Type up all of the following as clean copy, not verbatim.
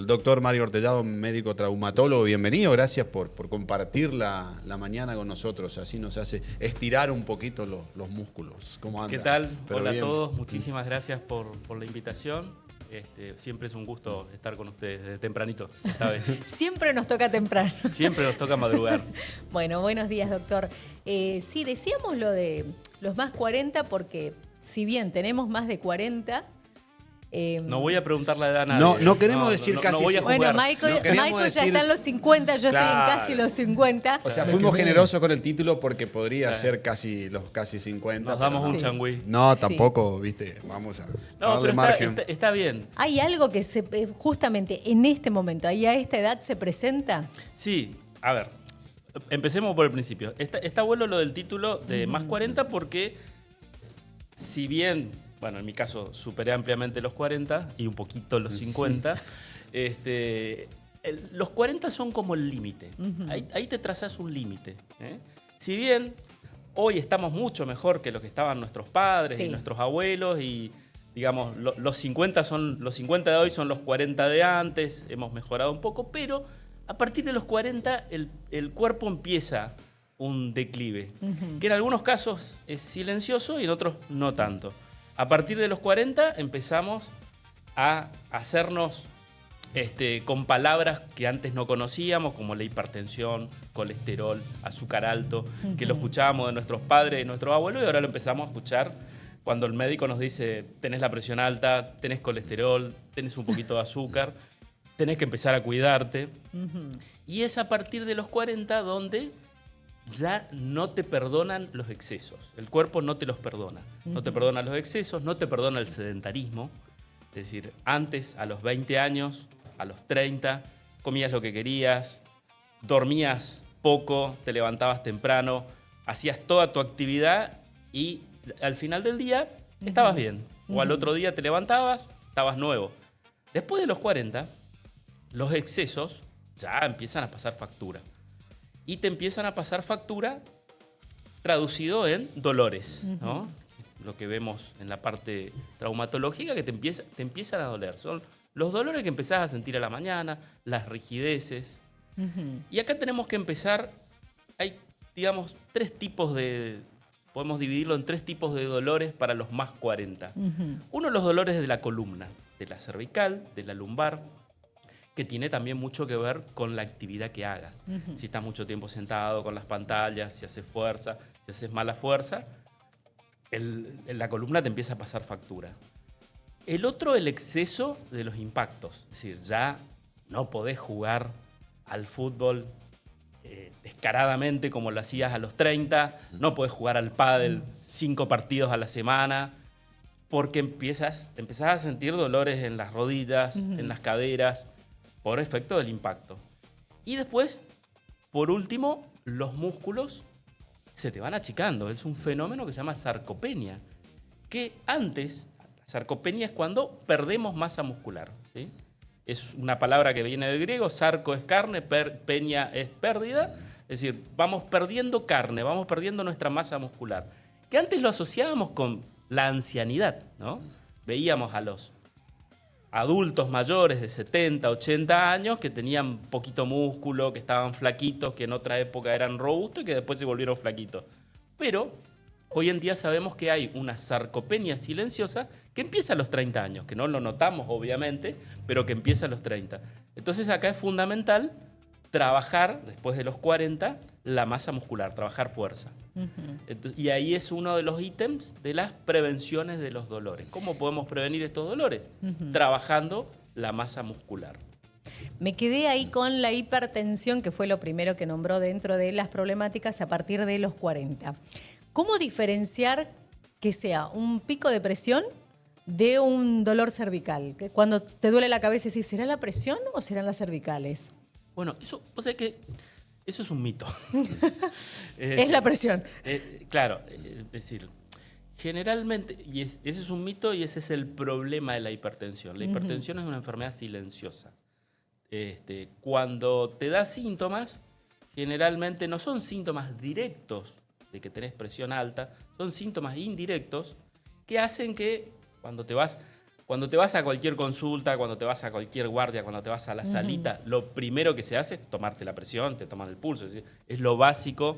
doctor Mario Ortellado, médico traumatólogo. Bienvenido, gracias por compartir la mañana con nosotros. Así nos hace estirar un poquito los músculos. ¿Cómo anda? ¿Qué tal? Pero Hola bien. a todos, muchísimas gracias por la invitación. Siempre es un gusto estar con ustedes desde tempranito, esta vez. Siempre nos toca temprano. Siempre nos toca madrugar. Bueno, buenos días, doctor. Sí, decíamos lo de los más 40 porque si bien tenemos más de 40... No voy a preguntar la edad a nadie. No queremos decir casi. No voy a jugar. Bueno, Michael ya está en los 50, yo estoy en casi los 50. O sea, fuimos generosos con el título porque podría ser casi los casi 50. Nos damos un Sí. changüí. No, tampoco, viste, vamos a No, darle pero margen. está bien. ¿Hay algo que justamente en este momento, y a esta edad se presenta? Sí, a ver, empecemos por el principio. Está bueno lo del título de más 40 porque si bien, bueno, en mi caso superé ampliamente los 40 y un poquito los 50, los 40 son como el límite. Ahí te trazas un límite. Si bien hoy estamos mucho mejor que lo que estaban nuestros padres Sí. y nuestros abuelos y digamos, los 50 de hoy son los 40 de antes, hemos mejorado un poco, pero a partir de los 40 el cuerpo empieza un declive, que en algunos casos es silencioso y en otros no tanto. A partir de los 40 empezamos a hacernos con palabras que antes no conocíamos, como la hipertensión, colesterol, azúcar alto, que lo escuchábamos de nuestros padres y nuestros abuelos y ahora lo empezamos a escuchar cuando el médico nos dice tenés la presión alta, tenés colesterol, tenés un poquito de azúcar, tenés que empezar a cuidarte. Y es a partir de los 40 donde ya no te perdonan los excesos. El cuerpo no te los perdona. No te perdona los excesos, no te perdona el sedentarismo. Es decir, antes, a los 20 años, a los 30, comías lo que querías, dormías poco, te levantabas temprano, hacías toda tu actividad y al final del día estabas bien. O al otro día te levantabas, estabas nuevo. Después de los 40, los excesos ya empiezan a pasar factura. Y te empiezan a pasar factura traducido en dolores, ¿no? Lo que vemos en la parte traumatológica que te empiezan a doler. Son los dolores que empezás a sentir a la mañana, las rigideces. Y acá tenemos que empezar, hay, digamos, podemos dividirlo en 3 tipos de dolores para los más 40. Uno, los dolores de la columna, de la cervical, de la lumbar, que tiene también mucho que ver con la actividad que hagas. Si estás mucho tiempo sentado con las pantallas, si haces fuerza, si haces mala fuerza, la columna te empieza a pasar factura. El otro, el exceso de los impactos. Es decir, ya no podés jugar al fútbol descaradamente como lo hacías a los 30, no podés jugar al pádel 5 partidos a la semana, porque empezás a sentir dolores en las rodillas, en las caderas, por efecto del impacto. Y después, por último, los músculos se te van achicando. Es un fenómeno que se llama sarcopenia, que antes, sarcopenia es cuando perdemos masa muscular, ¿sí? Es una palabra que viene del griego, sarco es carne, peña es pérdida, es decir, vamos perdiendo carne, vamos perdiendo nuestra masa muscular, que antes lo asociábamos con la ancianidad, ¿no? Veíamos a los adultos mayores de 70, 80 años que tenían poquito músculo, que estaban flaquitos, que en otra época eran robustos y que después se volvieron flaquitos. Pero hoy en día sabemos que hay una sarcopenia silenciosa que empieza a los 30 años, que no lo notamos obviamente, pero que empieza a los 30. Entonces acá es fundamental trabajar, después de los 40, la masa muscular, trabajar fuerza. Y ahí es uno de los ítems de las prevenciones de los dolores. ¿Cómo podemos prevenir estos dolores? Trabajando la masa muscular. Me quedé ahí con la hipertensión, que fue lo primero que nombró dentro de las problemáticas a partir de los 40. ¿Cómo diferenciar que sea un pico de presión de un dolor cervical? Que cuando te duele la cabeza, decís, ¿será la presión o serán las cervicales? Bueno, eso, o sea que eso es un mito. Es la presión. Claro, es decir, generalmente, ese es un mito y ese es el problema de la hipertensión. La hipertensión es una enfermedad silenciosa. Cuando te da síntomas, generalmente no son síntomas directos de que tenés presión alta, son síntomas indirectos que hacen que cuando te vas Cuando te vas a cualquier consulta, cuando te vas a cualquier guardia, cuando te vas a la salita, lo primero que se hace es tomarte la presión, te toman el pulso. Es decir, es lo básico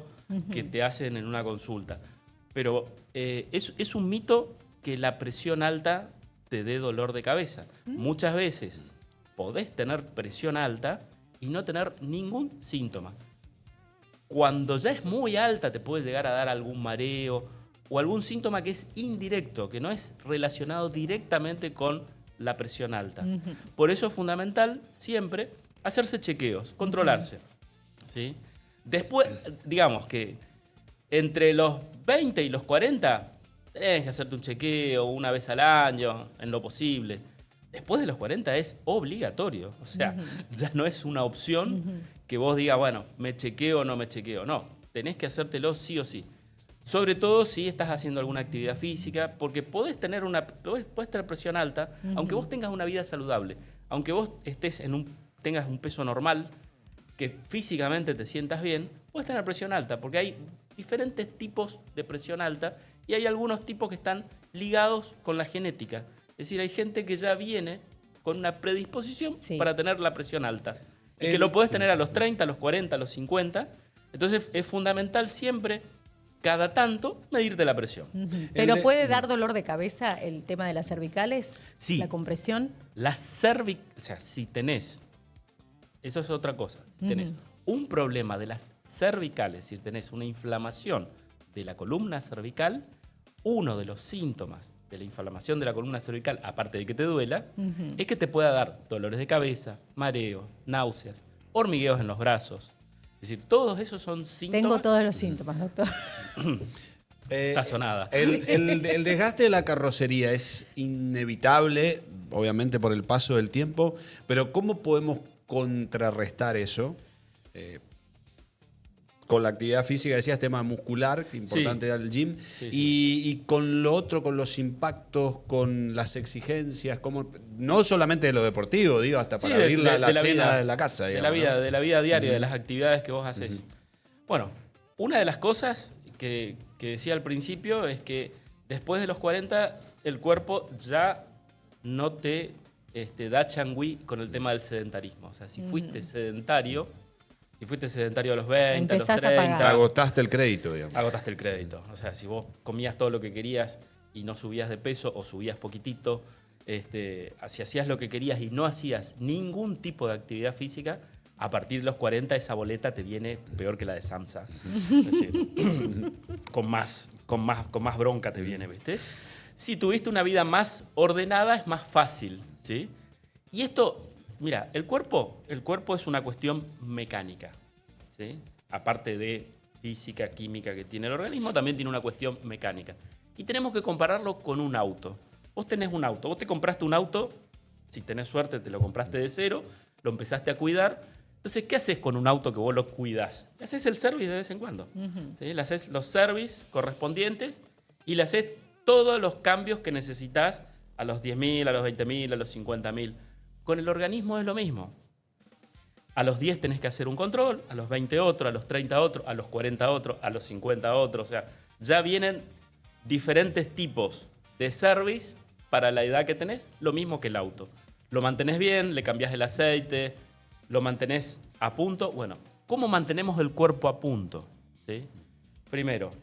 que te hacen en una consulta. Pero es un mito que la presión alta te dé dolor de cabeza. Muchas veces podés tener presión alta y no tener ningún síntoma. Cuando ya es muy alta te puede llegar a dar algún mareo o algún síntoma que es indirecto, que no es relacionado directamente con la presión alta. Por eso es fundamental siempre hacerse chequeos, controlarse. ¿Sí? Después, digamos que entre los 20 y los 40 tenés que hacerte un chequeo una vez al año, en lo posible. Después de los 40 es obligatorio. O sea, ya no es una opción que vos digas, bueno, me chequeo o no me chequeo. No, tenés que hacértelo sí o sí. Sobre todo si estás haciendo alguna actividad física, porque podés tener presión alta, aunque vos tengas una vida saludable, aunque vos tengas un peso normal, que físicamente te sientas bien, puedes tener presión alta, porque hay diferentes tipos de presión alta y hay algunos tipos que están ligados con la genética. Es decir, hay gente que ya viene con una predisposición para tener la presión alta. Y que lo podés tener a los 30, a los 40, a los 50. Entonces es fundamental siempre, cada tanto, medirte la presión. ¿Pero puede dar dolor de cabeza el tema de las cervicales? Sí. ¿La compresión? O sea, si tenés, eso es otra cosa, si tenés un problema de las cervicales, si tenés una inflamación de la columna cervical, uno de los síntomas de la inflamación de la columna cervical, aparte de que te duela, es que te pueda dar dolores de cabeza, mareos, náuseas, hormigueos en los brazos. Es decir, todos esos son síntomas. Tengo todos los síntomas, doctor. Está sonada. El desgaste de la carrocería es inevitable, obviamente por el paso del tiempo, pero ¿cómo podemos contrarrestar eso? Con la actividad física, decías, tema muscular, importante al gym, y con lo otro, con los impactos, con las exigencias, no solamente de lo deportivo, digo, hasta para abrir la cena vida, de la casa. Digamos, de la vida diaria, de las actividades que vos haces. Bueno, una de las cosas que decía al principio es que después de los 40 el cuerpo ya no te da changüí con el tema del sedentarismo. O sea, si fuiste sedentario a los 20, Empezás a los 30... a pagar. Agotaste el crédito, digamos. Agotaste el crédito. O sea, si vos comías todo lo que querías y no subías de peso o subías poquitito, si hacías lo que querías y no hacías ningún tipo de actividad física, a partir de los 40 esa boleta te viene peor que la de Samsa. Es decir, con más bronca te viene, ¿viste? Si tuviste una vida más ordenada es más fácil, ¿sí? Y esto... Mira, el cuerpo es una cuestión mecánica, ¿sí? Aparte de física, química que tiene el organismo, también tiene una cuestión mecánica. Y tenemos que compararlo con un auto. Vos tenés un auto, vos te compraste un auto, si tenés suerte te lo compraste de cero, lo empezaste a cuidar. Entonces, ¿qué haces con un auto que vos lo cuidás? Le haces el service de vez en cuando. ¿Sí? Le haces los service correspondientes y le haces todos los cambios que necesitas a los 10.000, a los 20.000, a los 50.000. Con el organismo es lo mismo. A los 10 tenés que hacer un control, a los 20 otro, a los 30 otro, a los 40 otro, a los 50 otro. O sea, ya vienen diferentes tipos de service para la edad que tenés, lo mismo que el auto. Lo mantenés bien, le cambiás el aceite, lo mantenés a punto. Bueno, ¿cómo mantenemos el cuerpo a punto? ¿Sí? Primero,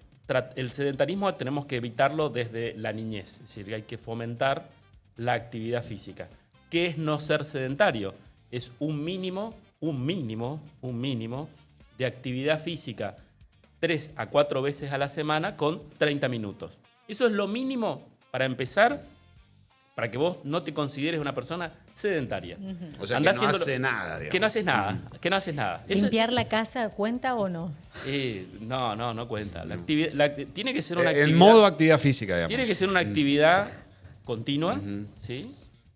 el sedentarismo tenemos que evitarlo desde la niñez. Es decir, hay que fomentar la actividad física. ¿Qué es no ser sedentario? Es un mínimo de actividad física 3 a 4 veces a la semana con 30 minutos. Eso es lo mínimo para empezar, para que vos no te consideres una persona sedentaria. O sea, que no hace nada, digamos. Que no haces nada. ¿Limpiar la casa cuenta o no? No cuenta. Tiene que ser una actividad... En modo actividad física, digamos. Tiene que ser una actividad continua, ¿sí?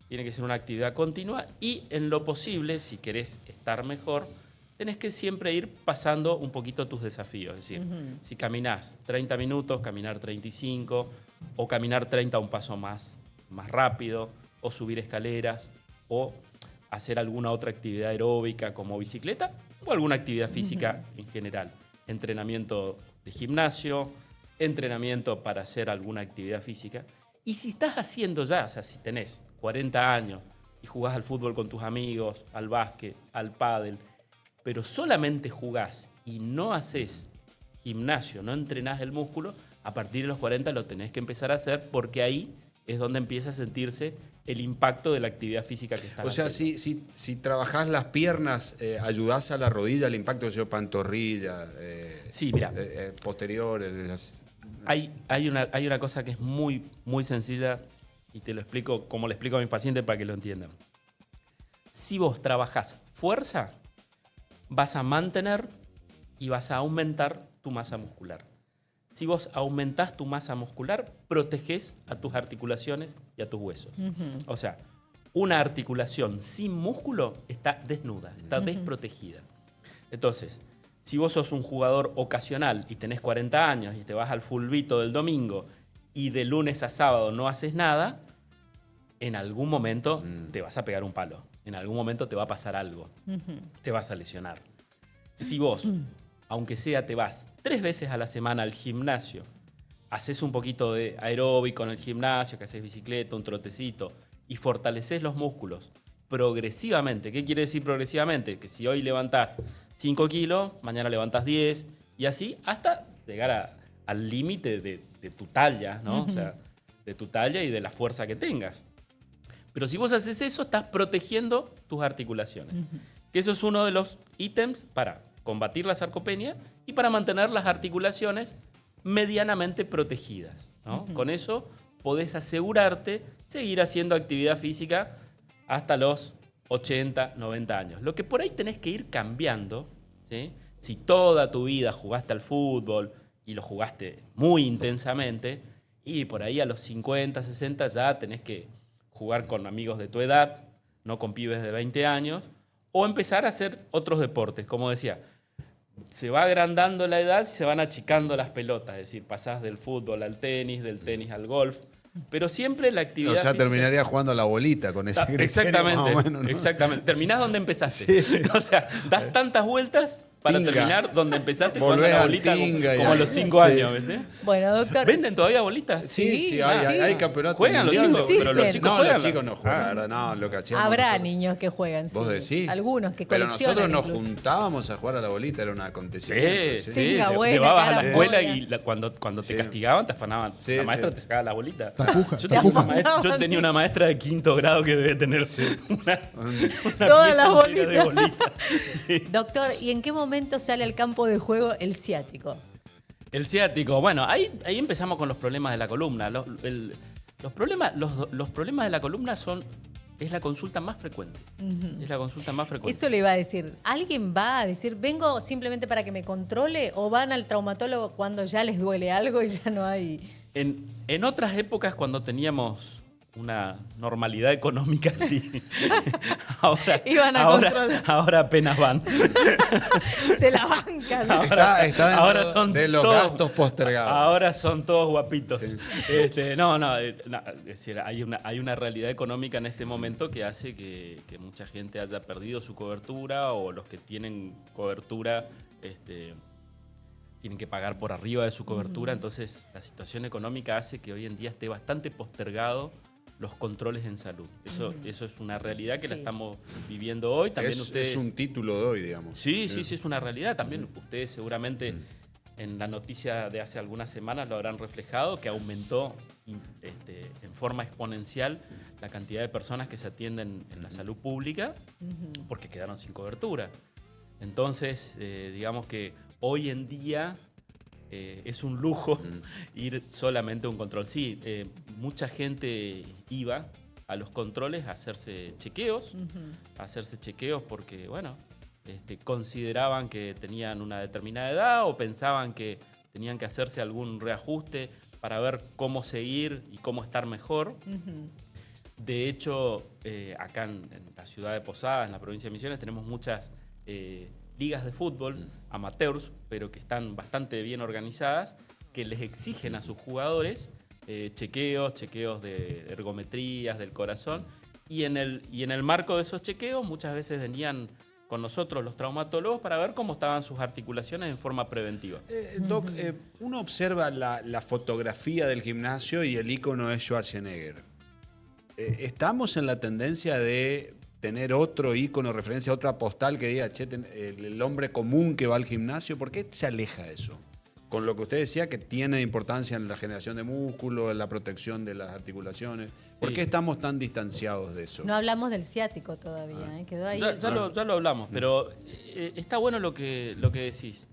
Tiene que ser una actividad continua y en lo posible, si querés estar mejor, tenés que siempre ir pasando un poquito tus desafíos. Es decir, si caminás 30 minutos, caminar 35, o caminar 30 a un paso más rápido, o subir escaleras, o hacer alguna otra actividad aeróbica como bicicleta, o alguna actividad física en general. Entrenamiento de gimnasio, entrenamiento para hacer alguna actividad física. Y si estás haciendo ya, o sea, si tenés 40 años y jugás al fútbol con tus amigos, al básquet, al pádel, pero solamente jugás y no haces gimnasio, no entrenás el músculo, a partir de los 40 lo tenés que empezar a hacer porque ahí es donde empieza a sentirse el impacto de la actividad física que estás haciendo. O sea, si trabajás las piernas, ayudás a la rodilla, al impacto de pantorrilla, sí, mira, posterior. Hay una cosa que es muy, muy sencilla y te lo explico como le explico a mis pacientes para que lo entiendan. Si vos trabajás fuerza, vas a mantener y vas a aumentar tu masa muscular. Si vos aumentás tu masa muscular, protegés a tus articulaciones y a tus huesos. O sea, una articulación sin músculo está desnuda, está desprotegida. Entonces, si vos sos un jugador ocasional y tenés 40 años y te vas al fulbito del domingo y de lunes a sábado no haces nada, en algún momento te vas a pegar un palo. En algún momento te va a pasar algo. Te vas a lesionar. Si vos, aunque sea te vas 3 veces a la semana al gimnasio, haces un poquito de aeróbico en el gimnasio, que haces bicicleta, un trotecito, y fortaleces los músculos progresivamente. ¿Qué quiere decir progresivamente? Que si hoy levantás 5 kilos, mañana levantás 10, y así hasta llegar al límite de tu talla, ¿no? O sea, de tu talla y de la fuerza que tengas. Pero si vos haces eso, estás protegiendo tus articulaciones. Que eso es uno de los ítems para combatir la sarcopenia y para mantener las articulaciones medianamente protegidas, ¿no? Con eso podés asegurarte seguir haciendo actividad física hasta los 80, 90 años. Lo que por ahí tenés que ir cambiando, ¿sí? Si toda tu vida jugaste al fútbol y lo jugaste muy intensamente, y por ahí a los 50, 60 ya tenés que jugar con amigos de tu edad, no con pibes de 20 años, o empezar a hacer otros deportes. Como decía, se va agrandando la edad y se van achicando las pelotas. Es decir, pasás del fútbol al tenis, del tenis al golf. Pero siempre la actividad física... física... terminaría jugando a la bolita con ese criterio. Exactamente, más o menos, ¿no? exactamente. Terminás donde empezaste. Sí. O sea, das tantas vueltas para terminar donde empezaste jugando a la bolita como a los 5 años, ¿viste? Bueno, doctor... ¿Venden todavía bolitas? Sí, hay campeonatos. ¿Juegan los chicos? Pero los chicos juegan. Los chicos no juegan, la verdad, no, lo que hacíamos Habrá nosotros. Niños que juegan, sí. ¿Vos decís? Algunos que Pero coleccionan. nosotros nos incluso. juntábamos a jugar a la bolita, era un acontecimiento. Sí. Tenga buena, Llevabas a cara la escuela buena. y cuando te castigaban, te afanaban. La maestra te sacaba la bolita. Yo tenía una maestra de 5º grado que debe tener una Todas las pieza entera de bolitas. bolitas. Sí. Doctor, ¿y en qué momento sale al campo de juego el ciático? El ciático, bueno, ahí empezamos con los problemas de la columna. Los problemas de la columna es la consulta más frecuente. Es la consulta más frecuente. Eso le iba a decir. ¿Alguien va a decir, vengo simplemente para que me controle o van al traumatólogo cuando ya les duele algo y ya no hay? En otras épocas, cuando teníamos una normalidad económica, sí. Ahora apenas van. Se la bancan. Está son de los gastos postergados. Ahora son todos guapitos. Sí. Es decir, hay una realidad económica en este momento que hace que mucha gente haya perdido su cobertura, o los que tienen cobertura tienen que pagar por arriba de su cobertura. Entonces, la situación económica hace que hoy en día esté bastante postergado los controles en salud. Eso es una realidad que la estamos viviendo hoy. También es un título de hoy, digamos. Sí, es una realidad. También ustedes seguramente en la noticia de hace algunas semanas lo habrán reflejado, que aumentó en forma exponencial la cantidad de personas que se atienden en la salud pública porque quedaron sin cobertura. Entonces, digamos que hoy en día es un lujo ir solamente a un control. Sí, mucha gente iba a los controles a hacerse chequeos, porque, bueno, consideraban que tenían una determinada edad o pensaban que tenían que hacerse algún reajuste para ver cómo seguir y cómo estar mejor. De hecho, acá en la ciudad de Posadas, en la provincia de Misiones, tenemos muchas ligas de fútbol amateurs, pero que están bastante bien organizadas, que les exigen a sus jugadores chequeos de ergometrías del corazón, y en el marco de esos chequeos muchas veces venían con nosotros los traumatólogos para ver cómo estaban sus articulaciones en forma preventiva. Doc, uno observa la fotografía del gimnasio y el ícono es Schwarzenegger. estamos en la tendencia de tener otro ícono, referencia, otra postal que diga, che, el hombre común que va al gimnasio. ¿Por qué se aleja eso? Con lo que usted decía, que tiene importancia en la generación de músculo, en la protección de las articulaciones. ¿Por qué estamos tan distanciados de eso? No hablamos del ciático todavía, quedó ahí. Ya lo hablamos, pero está bueno lo que decís.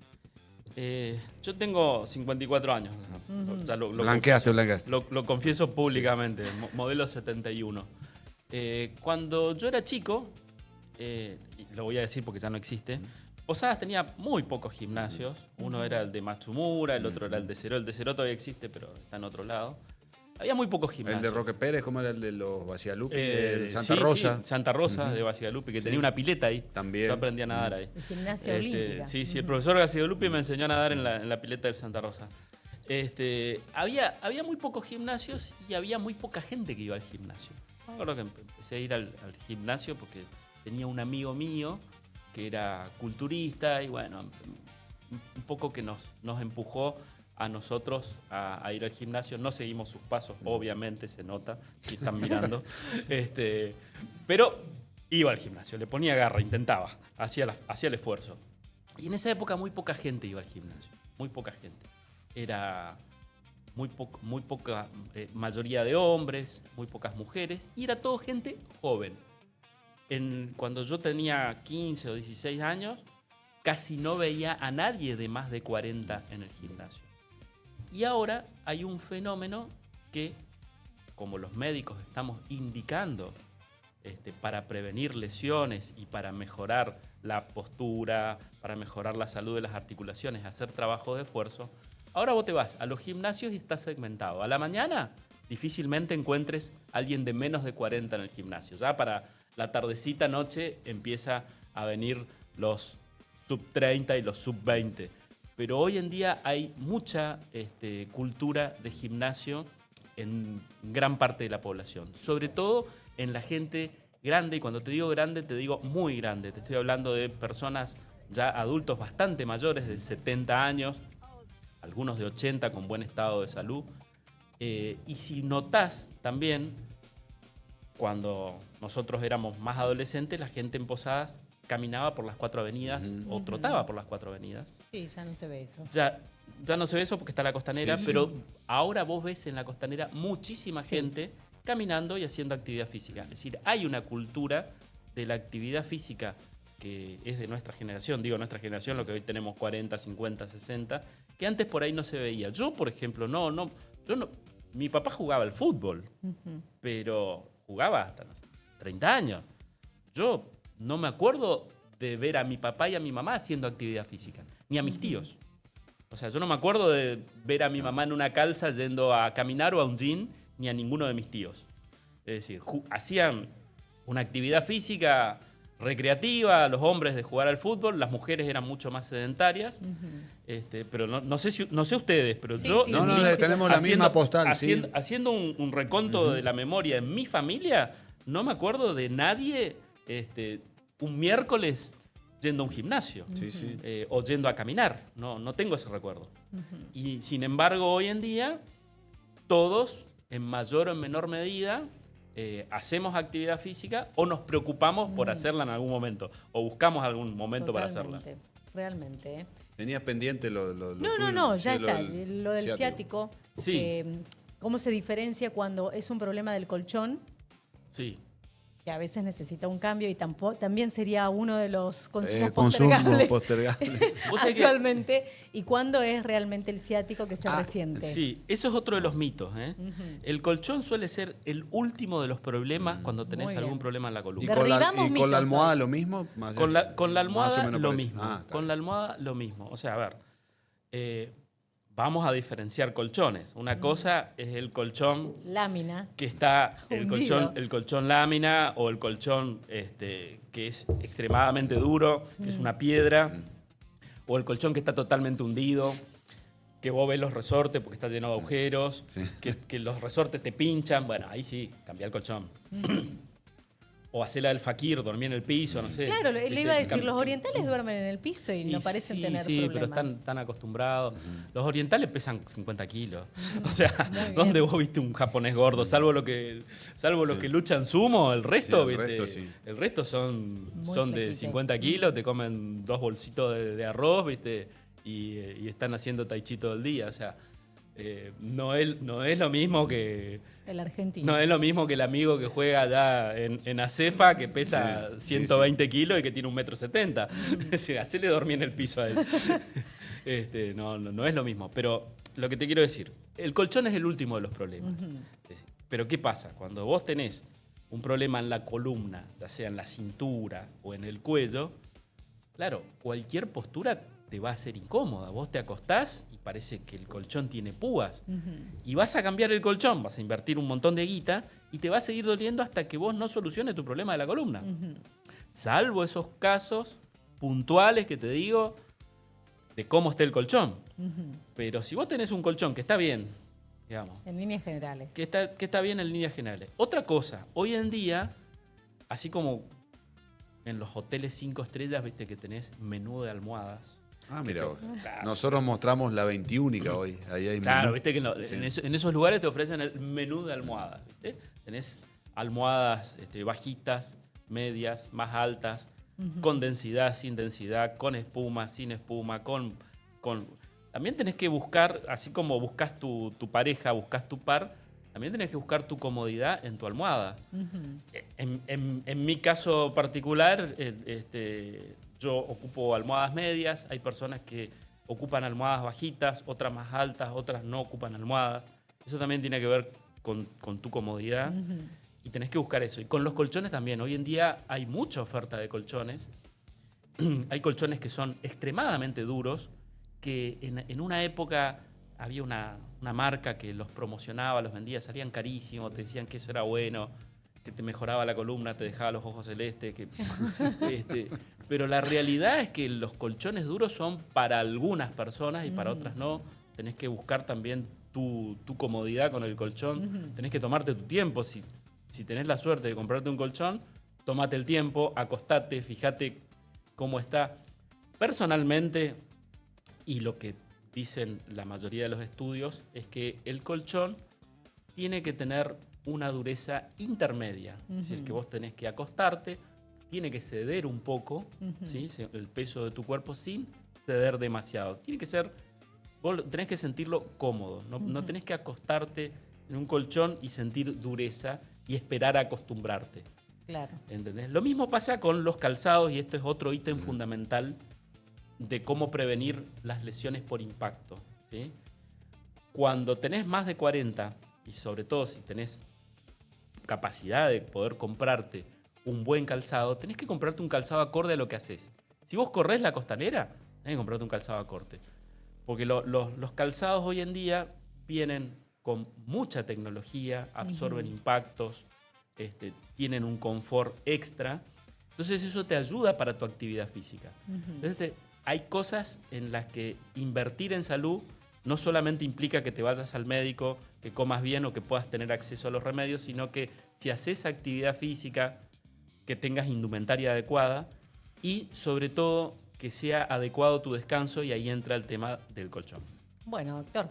Yo tengo 54 años. Ya Blanqueaste. Lo confieso públicamente, modelo 71. Cuando yo era chico, y lo voy a decir porque ya no existe, Posadas tenía muy pocos gimnasios. Uno era el de Matsumura, el otro era el de Ceró. El de Ceró todavía existe, pero está en otro lado. Había muy pocos gimnasios. ¿El de Roque Pérez? ¿Cómo era el de los Bacigalupi? ¿De Santa Rosa? Sí, Santa Rosa, de Bacigalupi, que tenía una pileta ahí. También. Yo aprendí a nadar ahí. El gimnasia olímpica. Sí, el profesor Bacigalupi me enseñó a nadar en la pileta del Santa Rosa. Había muy pocos gimnasios y había muy poca gente que iba al gimnasio. Me acuerdo que empecé a ir al gimnasio porque tenía un amigo mío que era culturista y bueno, un poco que nos empujó a nosotros a ir al gimnasio. No seguimos sus pasos, obviamente se nota, si están mirando. Pero iba al gimnasio, le ponía garra, intentaba, hacía el esfuerzo. Y en esa época muy poca gente iba al gimnasio, muy poca gente. Era muy poca mayoría de hombres, muy pocas mujeres, y era todo gente joven. Cuando yo tenía 15 o 16 años, casi no veía a nadie de más de 40 en el gimnasio. Y ahora hay un fenómeno que, como los médicos estamos indicando para prevenir lesiones y para mejorar la postura, para mejorar la salud de las articulaciones, hacer trabajo de esfuerzo, ahora vos te vas a los gimnasios y está segmentado. A la mañana difícilmente encuentres a alguien de menos de 40 en el gimnasio. Ya para la tardecita, noche, empieza a venir los sub 30 y los sub 20. Pero hoy en día hay mucha cultura de gimnasio en gran parte de la población. Sobre todo en la gente grande, y cuando te digo grande, te digo muy grande. Te estoy hablando de personas ya adultos bastante mayores, de 70 años, algunos de 80 con buen estado de salud. Y si notás también, cuando nosotros éramos más adolescentes, la gente en Posadas caminaba por las 4 avenidas o trotaba por las 4 avenidas. Sí, ya no se ve eso. Ya no se ve eso porque está la costanera, pero ahora vos ves en la costanera muchísima gente caminando y haciendo actividad física. Es decir, hay una cultura de la actividad física que es de nuestra generación, digo nuestra generación, lo que hoy tenemos 40, 50, 60, que antes por ahí no se veía. Yo, por ejemplo, mi papá jugaba al fútbol, pero jugaba hasta los 30 años. Yo no me acuerdo de ver a mi papá y a mi mamá haciendo actividad física, ni a mis tíos. O sea, yo no me acuerdo de ver a mi mamá en una calza yendo a caminar o a un gym, ni a ninguno de mis tíos. Es decir, hacían una actividad física recreativa, los hombres de jugar al fútbol, las mujeres eran mucho más sedentarias. Pero no sé ustedes, pero yo... Sí, tenemos la misma postal. Haciendo un reconto de la memoria en mi familia, no me acuerdo de nadie un miércoles yendo a un gimnasio o yendo a caminar. No tengo ese recuerdo. Y sin embargo, hoy en día, todos, en mayor o en menor medida, hacemos actividad física o nos preocupamos por hacerla en algún momento o buscamos algún momento para hacerla. Realmente. ¿Tenías pendiente lo No, ya está. Lo del ciático. Sí. ¿Cómo se diferencia cuando es un problema del colchón? Sí. Que a veces necesita un cambio y también sería uno de los consumos postergables actualmente. ¿Y cuándo es realmente el ciático que se resiente? Sí, eso es otro de los mitos. El colchón suele ser el último de los problemas cuando tenés algún problema en la columna. ¿Y con la almohada lo mismo? Con la almohada lo mismo. Con la almohada lo mismo. O sea, a ver, vamos a diferenciar colchones. Una cosa es el colchón lámina, que está el colchón lámina o el colchón que es extremadamente duro, que es una piedra, o el colchón que está totalmente hundido, que vos ves los resortes porque está lleno de agujeros, que los resortes te pinchan. Bueno, ahí sí, cambia el colchón. O hacer la del fakir, dormir en el piso, no sé. Claro, le iba a decir, los orientales duermen en el piso y no parecen tener problema. Sí, pero están acostumbrados. Los orientales pesan 50 kilos. O sea, ¿dónde vos viste un japonés gordo? Salvo los que luchan sumo, el resto, ¿viste? El resto son de 50 kilos, te comen 2 bolsitos de arroz, ¿viste? Y están haciendo tai chi todo el día. O sea, no es lo mismo que... El argentino. No es lo mismo que el amigo que juega allá en Acefa, que pesa 120 kilos y que tiene 1,70 m. Es decir, hacele dormir en el piso a él. No es lo mismo. Pero lo que te quiero decir, el colchón es el último de los problemas. Pero ¿qué pasa? Cuando vos tenés un problema en la columna, ya sea en la cintura o en el cuello, claro, cualquier postura te va a ser incómoda. Vos te acostás y parece que el colchón tiene púas. Y vas a cambiar el colchón, vas a invertir un montón de guita y te va a seguir doliendo hasta que vos no soluciones tu problema de la columna. Salvo esos casos puntuales que te digo de cómo esté el colchón. Pero si vos tenés un colchón que está bien, digamos. En líneas generales. Que está bien en líneas generales. Otra cosa, hoy en día, así como en los hoteles 5 estrellas, viste que tenés menú de almohadas. Ah, mira vos. Claro. Nosotros mostramos la 21 hoy. Ahí hay claro, menú. Viste que en esos lugares te ofrecen el menú de almohadas. ¿Viste? Tenés almohadas bajitas, medias, más altas, con densidad, sin densidad, con espuma, sin espuma, con... También tenés que buscar, así como buscas tu pareja, buscas tu par, también tenés que buscar tu comodidad en tu almohada. En mi caso particular, yo ocupo almohadas medias, hay personas que ocupan almohadas bajitas, otras más altas, otras no ocupan almohadas. Eso también tiene que ver con tu comodidad y tenés que buscar eso. Y con los colchones también. Hoy en día hay mucha oferta de colchones. Hay colchones que son extremadamente duros, que en una época había una marca que los promocionaba, los vendía, salían carísimos, te decían que eso era bueno, que te mejoraba la columna, te dejaba los ojos celestes. Pero la realidad es que los colchones duros son para algunas personas y para otras no. Tenés que buscar también tu comodidad con el colchón. Tenés que tomarte tu tiempo. Si tenés la suerte de comprarte un colchón, tómate el tiempo, acostate, fíjate cómo está. Personalmente, y lo que dicen la mayoría de los estudios, es que el colchón tiene que tener una dureza intermedia. Es decir, que vos tenés que acostarte, tiene que ceder un poco, ¿sí? El peso de tu cuerpo sin ceder demasiado. Tiene que ser, vos tenés que sentirlo cómodo, no tenés que acostarte en un colchón y sentir dureza y esperar a acostumbrarte. Claro. ¿Entendés? Lo mismo pasa con los calzados y esto es otro ítem fundamental de cómo prevenir las lesiones por impacto, ¿sí? Cuando tenés más de 40 y sobre todo si tenés capacidad de poder comprarte un buen calzado, tenés que comprarte un calzado acorde a lo que haces. Si vos corres la costanera, tenés que comprarte un calzado acorde. Porque los calzados hoy en día vienen con mucha tecnología, absorben impactos, tienen un confort extra. Entonces eso te ayuda para tu actividad física. Entonces hay cosas en las que invertir en salud no solamente implica que te vayas al médico, que comas bien o que puedas tener acceso a los remedios, sino que si haces actividad física, que tengas indumentaria adecuada y sobre todo que sea adecuado tu descanso, y ahí entra el tema del colchón. Bueno, doctor,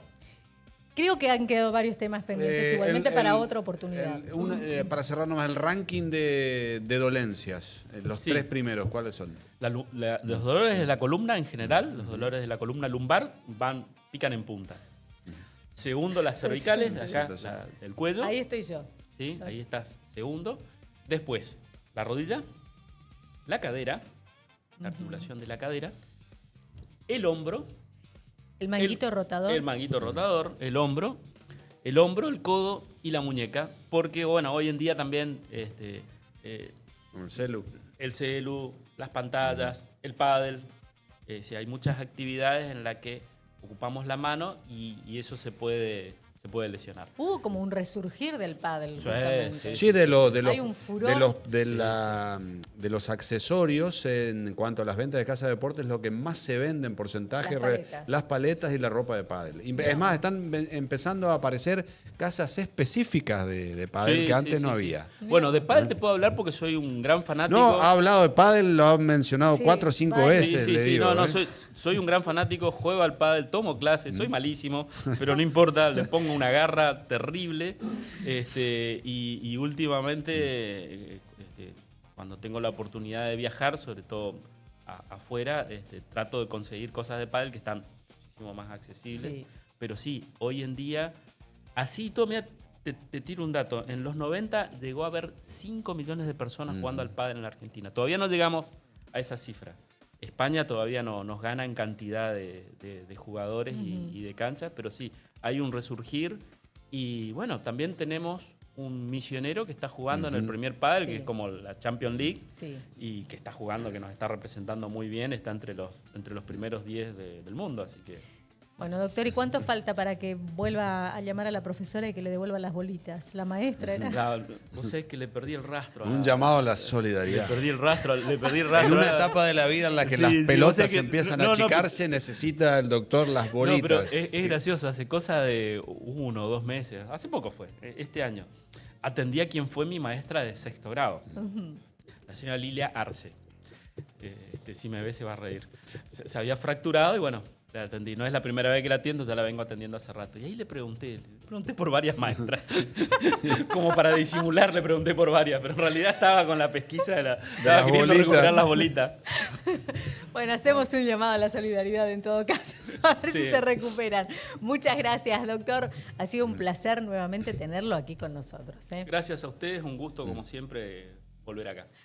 creo que han quedado varios temas pendientes igualmente para otra oportunidad. Para cerrar nomás, el ranking de dolencias, los 3 primeros, ¿cuáles son? Los dolores de la columna en general, los dolores de la columna lumbar pican en punta. Segundo, las cervicales, acá el cuello. Ahí estoy yo. Sí, ahí estás, segundo. Después, la rodilla, la cadera, la articulación de la cadera, el hombro. El manguito rotador. El manguito rotador, el hombro, el codo y la muñeca. Porque, bueno, hoy en día también el celu, las pantallas, el pádel. Hay muchas actividades en las que ocupamos la mano y eso se puede se puede lesionar. Hubo como un resurgir del pádel. Sí, justamente. Sí, de Hay un furor. de los accesorios en cuanto a las ventas de casa de deportes, lo que más se vende en porcentaje, las paletas y la ropa de pádel. Es más, están empezando a aparecer casas específicas de pádel que antes no había. Bueno, de pádel te puedo hablar porque soy un gran fanático. No, ha hablado de pádel, lo han mencionado 4 o 5 veces. Soy un gran fanático, juego al pádel, tomo clases, soy malísimo, pero no importa, le pongo una garra terrible. Y últimamente, cuando tengo la oportunidad de viajar, sobre todo afuera, trato de conseguir cosas de pádel que están muchísimo más accesibles. Sí. Pero sí, hoy en día, así todo, mira, te tiro un dato. En los 90 llegó a haber 5 millones de personas jugando al pádel en la Argentina. Todavía no llegamos a esa cifra. España todavía no nos gana en cantidad de jugadores y de canchas, pero sí, hay un resurgir. Y bueno, también tenemos un misionero que está jugando en el Premier Padel, que es como la Champions League, y que está jugando, que nos está representando muy bien, está entre los primeros 10 del mundo, así que... Bueno, doctor, ¿y cuánto falta para que vuelva a llamar a la profesora y que le devuelva las bolitas? La maestra era... Vos sabés que le perdí el rastro. Un llamado a la solidaridad. Le perdí el rastro. En una etapa de la vida en la que las pelotas empiezan a achicarse, necesita el doctor las bolitas. No, pero es gracioso, hace cosa de 1 o 2 meses, hace poco fue, este año, atendí a quien fue mi maestra de 6º grado, la señora Lilia Arce. Si me ve se va a reír. Se había fracturado y bueno, la atendí. No es la primera vez que la atiendo, ya la vengo atendiendo hace rato. Y ahí le pregunté por varias maestras. Como para disimular, le pregunté por varias, pero en realidad estaba con la pesquisa estaba queriendo recuperar las bolitas. Bueno, hacemos un llamado a la solidaridad en todo caso, a ver si se recuperan. Muchas gracias, doctor. Ha sido un placer nuevamente tenerlo aquí con nosotros. Gracias a ustedes, un gusto como siempre volver acá.